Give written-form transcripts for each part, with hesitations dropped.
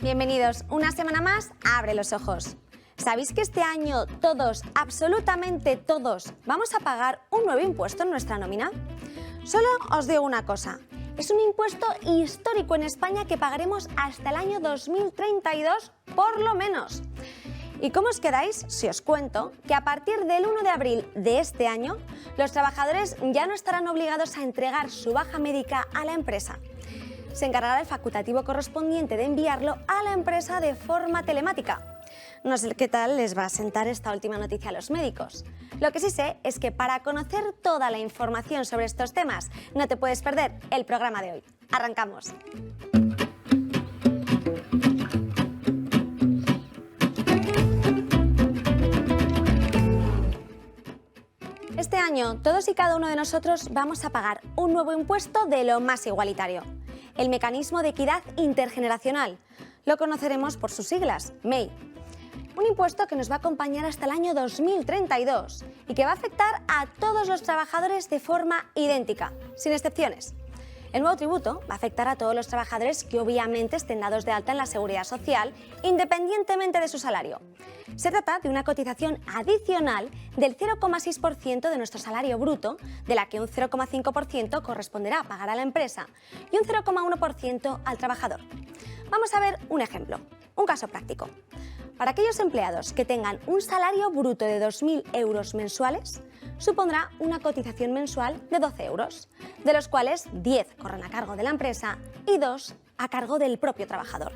Bienvenidos una semana más a Abre los Ojos. ¿Sabéis que este año todos, absolutamente todos, vamos a pagar un nuevo impuesto en nuestra nómina? Solo os digo una cosa, es un impuesto histórico en España que pagaremos hasta el año 2032 por lo menos. ¿Y cómo os quedáis si os cuento que a partir del 1 de abril de este año los trabajadores ya no estarán obligados a entregar su baja médica a la empresa? Se encargará el facultativo correspondiente de enviarlo a la empresa de forma telemática. No sé qué tal les va a sentar esta última noticia a los médicos. Lo que sí sé es que para conocer toda la información sobre estos temas no te puedes perder el programa de hoy. ¡Arrancamos! Este año todos y cada uno de nosotros vamos a pagar un nuevo impuesto de lo más igualitario. El Mecanismo de Equidad Intergeneracional. Lo conoceremos por sus siglas, MEI. Un impuesto que nos va a acompañar hasta el año 2032 y que va a afectar a todos los trabajadores de forma idéntica, sin excepciones. El nuevo tributo va a afectar a todos los trabajadores que obviamente estén dados de alta en la Seguridad Social, independientemente de su salario. Se trata de una cotización adicional del 0,6% de nuestro salario bruto, de la que un 0,5% corresponderá a pagar a la empresa y un 0,1% al trabajador. Vamos a ver un ejemplo, un caso práctico. Para aquellos empleados que tengan un salario bruto de 2.000 euros mensuales, supondrá una cotización mensual de 12 euros, de los cuales 10 corren a cargo de la empresa y 2 a cargo del propio trabajador.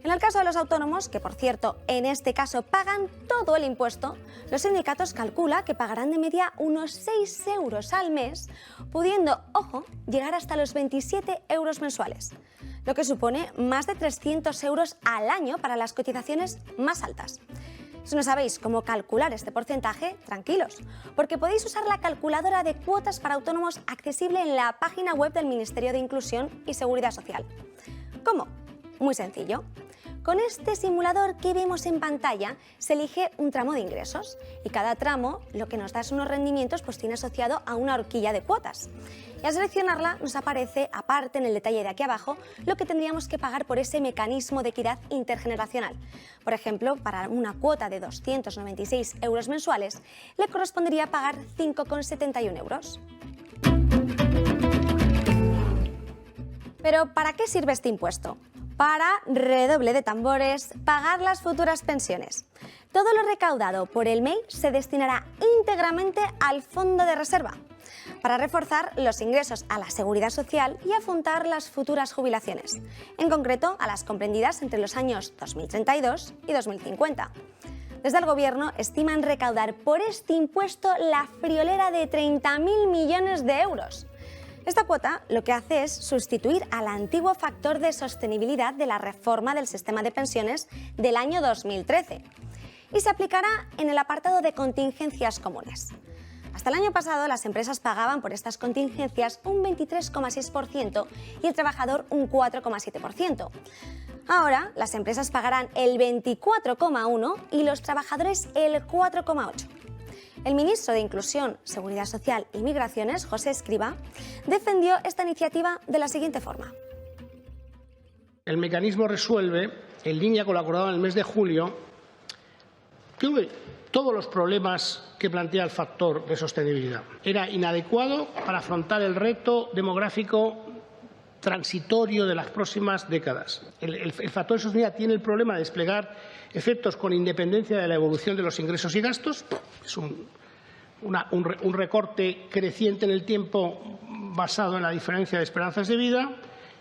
En el caso de los autónomos, que por cierto en este caso pagan todo el impuesto, los sindicatos calculan que pagarán de media unos 6 euros al mes, pudiendo, ojo, llegar hasta los 27 euros mensuales, lo que supone más de 300 euros al año para las cotizaciones más altas. Si no sabéis cómo calcular este porcentaje, tranquilos, porque podéis usar la calculadora de cuotas para autónomos accesible en la página web del Ministerio de Inclusión y Seguridad Social. ¿Cómo? Muy sencillo. Con este simulador que vemos en pantalla se elige un tramo de ingresos y cada tramo lo que nos da es unos rendimientos pues tiene asociado a una horquilla de cuotas. Y al seleccionarla nos aparece, aparte en el detalle de aquí abajo, lo que tendríamos que pagar por ese mecanismo de equidad intergeneracional. Por ejemplo, para una cuota de 296 euros mensuales, le correspondería pagar 5,71 euros. Pero ¿para qué sirve este impuesto? Para, redoble de tambores, pagar las futuras pensiones. Todo lo recaudado por el MEI se destinará íntegramente al fondo de reserva, para reforzar los ingresos a la Seguridad Social y afrontar las futuras jubilaciones, en concreto a las comprendidas entre los años 2032 y 2050. Desde el Gobierno estiman recaudar por este impuesto la friolera de 30.000 millones de euros. Esta cuota lo que hace es sustituir al antiguo factor de sostenibilidad de la reforma del sistema de pensiones del año 2013 y se aplicará en el apartado de contingencias comunes. Hasta el año pasado las empresas pagaban por estas contingencias un 23,6% y el trabajador un 4,7%. Ahora las empresas pagarán el 24,1% y los trabajadores el 4,8%. El ministro de Inclusión, Seguridad Social y Migraciones, José Escrivá, defendió esta iniciativa de la siguiente forma. El mecanismo resuelve, en línea con lo acordado en el mes de julio, todos los problemas que plantea el factor de sostenibilidad. Era inadecuado para afrontar el reto demográfico transitorio de las próximas décadas. El factor de sostenibilidad tiene el problema de desplegar efectos con independencia de la evolución de los ingresos y gastos. Es un recorte creciente en el tiempo basado en la diferencia de esperanzas de vida.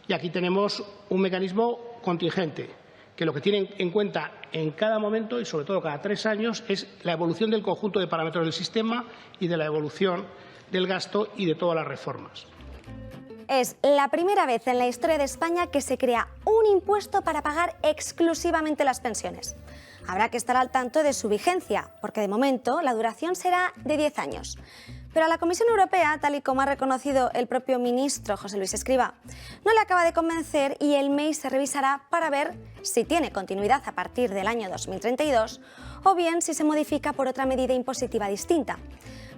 Y aquí tenemos un mecanismo contingente, que lo que tiene en cuenta en cada momento y sobre todo cada 3 años es la evolución del conjunto de parámetros del sistema y de la evolución del gasto y de todas las reformas. Es la primera vez en la historia de España que se crea un impuesto para pagar exclusivamente las pensiones. Habrá que estar al tanto de su vigencia, porque de momento la duración será de 10 años. Pero a la Comisión Europea, tal y como ha reconocido el propio ministro José Luis Escrivá, no le acaba de convencer y el MEI se revisará para ver si tiene continuidad a partir del año 2032 o bien si se modifica por otra medida impositiva distinta.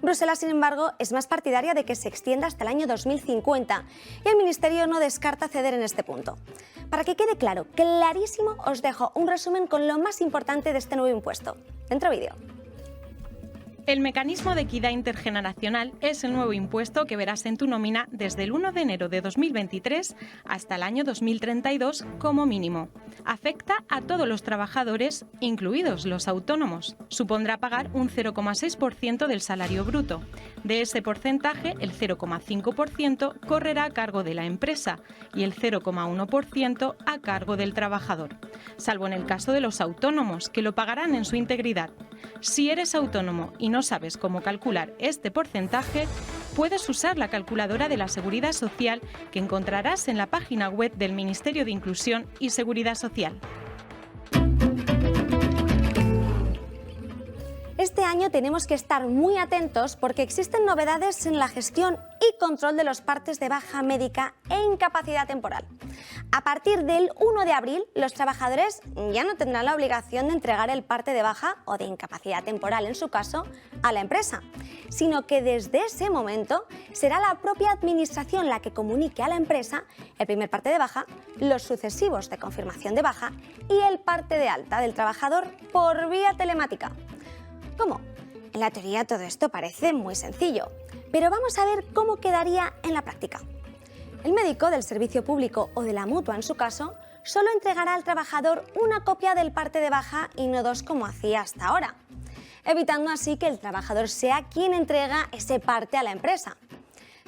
Bruselas, sin embargo, es más partidaria de que se extienda hasta el año 2050 y el Ministerio no descarta ceder en este punto. Para que quede claro, clarísimo, os dejo un resumen con lo más importante de este nuevo impuesto. Dentro vídeo. El mecanismo de equidad intergeneracional es el nuevo impuesto que verás en tu nómina desde el 1 de enero de 2023 hasta el año 2032 como mínimo. Afecta a todos los trabajadores, incluidos los autónomos. Supondrá pagar un 0,6% del salario bruto. De ese porcentaje, el 0,5% correrá a cargo de la empresa y el 0,1% a cargo del trabajador, salvo en el caso de los autónomos, que lo pagarán en su integridad. Si eres autónomo y no sabes cómo calcular este porcentaje, puedes usar la calculadora de la Seguridad Social que encontrarás en la página web del Ministerio de Inclusión y Seguridad Social. Este año tenemos que estar muy atentos porque existen novedades en la gestión y control de los partes de baja médica e incapacidad temporal. A partir del 1 de abril, los trabajadores ya no tendrán la obligación de entregar el parte de baja o de incapacidad temporal, en su caso, a la empresa, sino que desde ese momento será la propia administración la que comunique a la empresa el primer parte de baja, los sucesivos de confirmación de baja y el parte de alta del trabajador por vía telemática. ¿Cómo? En la teoría todo esto parece muy sencillo, pero vamos a ver cómo quedaría en la práctica. El médico del servicio público o de la mutua, en su caso, solo entregará al trabajador una copia del parte de baja y no dos como hacía hasta ahora, evitando así que el trabajador sea quien entrega ese parte a la empresa.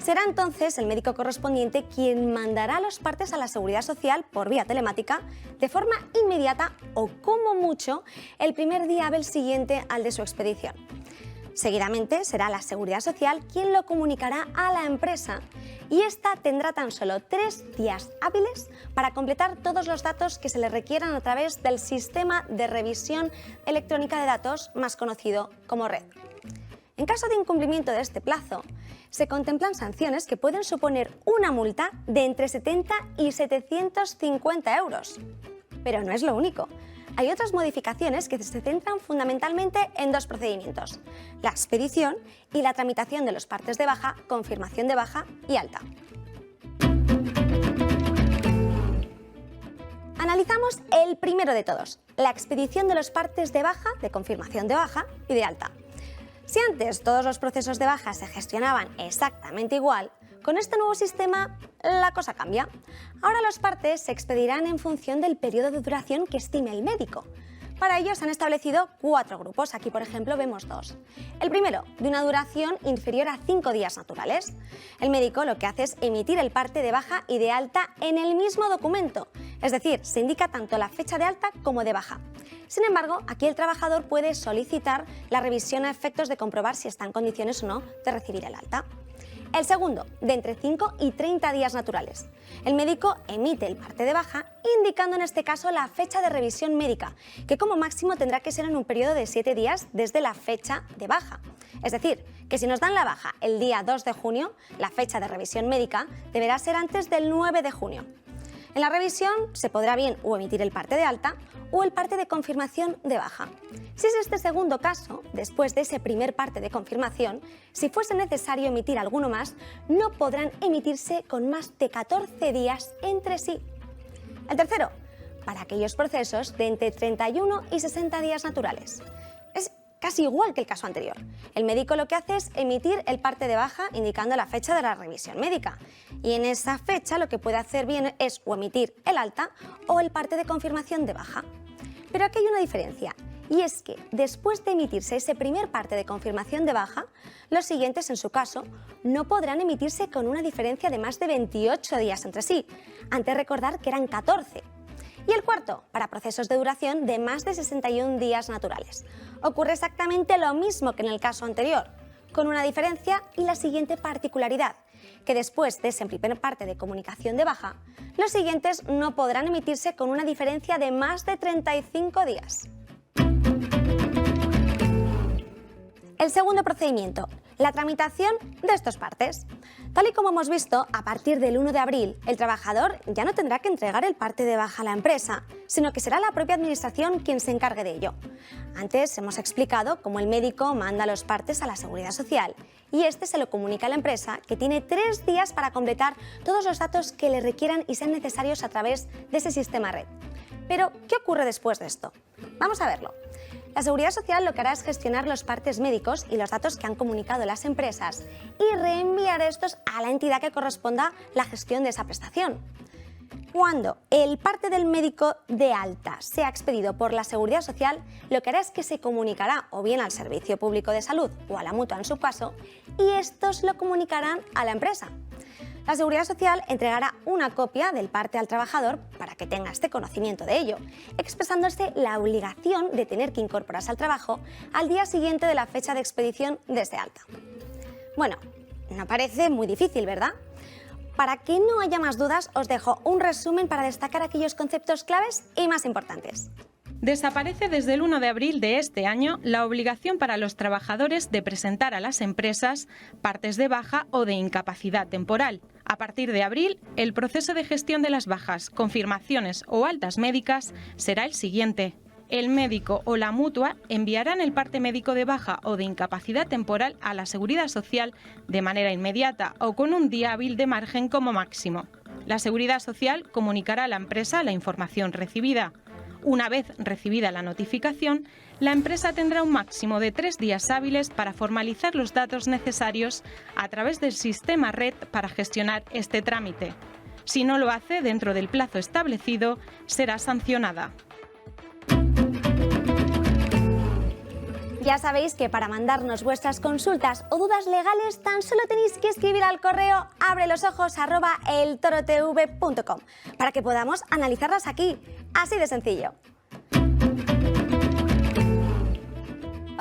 Será entonces el médico correspondiente quien mandará los partes a la Seguridad Social por vía telemática de forma inmediata o, como mucho, el primer día hábil siguiente al de su expedición. Seguidamente será la Seguridad Social quien lo comunicará a la empresa y ésta tendrá tan solo 3 días hábiles para completar todos los datos que se le requieran a través del sistema de revisión electrónica de datos, más conocido como RED. En caso de incumplimiento de este plazo, se contemplan sanciones que pueden suponer una multa de entre 70 y 750 euros. Pero no es lo único. Hay otras modificaciones que se centran fundamentalmente en 2 procedimientos: la expedición y la tramitación de los partes de baja, confirmación de baja y alta. Analizamos el primero de todos, la expedición de los partes de baja, de confirmación de baja y de alta. Si antes todos los procesos de baja se gestionaban exactamente igual, con este nuevo sistema la cosa cambia. Ahora los partes se expedirán en función del periodo de duración que estime el médico. Para ello se han establecido 4 grupos, aquí por ejemplo vemos 2. El primero, de una duración inferior a 5 días naturales. El médico lo que hace es emitir el parte de baja y de alta en el mismo documento, es decir, se indica tanto la fecha de alta como de baja. Sin embargo, aquí el trabajador puede solicitar la revisión a efectos de comprobar si está en condiciones o no de recibir el alta. El segundo, de entre 5 y 30 días naturales. El médico emite el parte de baja, indicando en este caso la fecha de revisión médica, que como máximo tendrá que ser en un periodo de 7 días desde la fecha de baja. Es decir, que si nos dan la baja el día 2 de junio, la fecha de revisión médica deberá ser antes del 9 de junio. En la revisión se podrá bien o emitir el parte de alta o el parte de confirmación de baja. Si es este segundo caso, después de ese primer parte de confirmación, si fuese necesario emitir alguno más, no podrán emitirse con más de 14 días entre sí. El tercero, para aquellos procesos de entre 31 y 60 días naturales. Es casi igual que el caso anterior. El médico lo que hace es emitir el parte de baja indicando la fecha de la revisión médica. Y en esa fecha lo que puede hacer bien es o emitir el alta o el parte de confirmación de baja. Pero aquí hay una diferencia, y es que después de emitirse ese primer parte de confirmación de baja, los siguientes, en su caso, no podrán emitirse con una diferencia de más de 28 días entre sí, antes recordar que eran 14. Y el cuarto, para procesos de duración de más de 61 días naturales. Ocurre exactamente lo mismo que en el caso anterior, con una diferencia y la siguiente particularidad, que después de ese primer parte de comunicación de baja, los siguientes no podrán emitirse con una diferencia de más de 35 días. El segundo procedimiento, la tramitación de estos partes. Tal y como hemos visto, a partir del 1 de abril, el trabajador ya no tendrá que entregar el parte de baja a la empresa, sino que será la propia administración quien se encargue de ello. Antes hemos explicado cómo el médico manda los partes a la Seguridad Social y este se lo comunica a la empresa, que tiene 3 días para completar todos los datos que le requieran y sean necesarios a través de ese sistema red. Pero, ¿qué ocurre después de esto? Vamos a verlo. La Seguridad Social lo que hará es gestionar los partes médicos y los datos que han comunicado las empresas y reenviar estos a la entidad que corresponda la gestión de esa prestación. Cuando el parte del médico de alta sea expedido por la Seguridad Social, lo que hará es que se comunicará o bien al Servicio Público de Salud o a la Mutua en su caso, y estos lo comunicarán a la empresa. La Seguridad Social entregará una copia del parte al trabajador para que tenga este conocimiento de ello, expresándose la obligación de tener que incorporarse al trabajo al día siguiente de la fecha de expedición desde alta. Bueno, no parece muy difícil, ¿verdad? Para que no haya más dudas, os dejo un resumen para destacar aquellos conceptos claves y más importantes. Desaparece desde el 1 de abril de este año la obligación para los trabajadores de presentar a las empresas partes de baja o de incapacidad temporal. A partir de abril, el proceso de gestión de las bajas, confirmaciones o altas médicas será el siguiente. El médico o la mutua enviarán el parte médico de baja o de incapacidad temporal a la Seguridad Social de manera inmediata o con un día hábil de margen como máximo. La Seguridad Social comunicará a la empresa la información recibida. Una vez recibida la notificación, la empresa tendrá un máximo de 3 días hábiles para formalizar los datos necesarios a través del sistema red para gestionar este trámite. Si no lo hace dentro del plazo establecido, será sancionada. Ya sabéis que para mandarnos vuestras consultas o dudas legales tan solo tenéis que escribir al correo abrelosos@eltorotv.com para que podamos analizarlas aquí. Así de sencillo.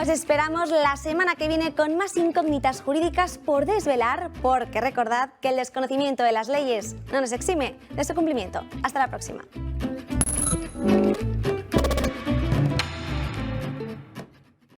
Os esperamos la semana que viene con más incógnitas jurídicas por desvelar, porque recordad que el desconocimiento de las leyes no nos exime de su cumplimiento. Hasta la próxima.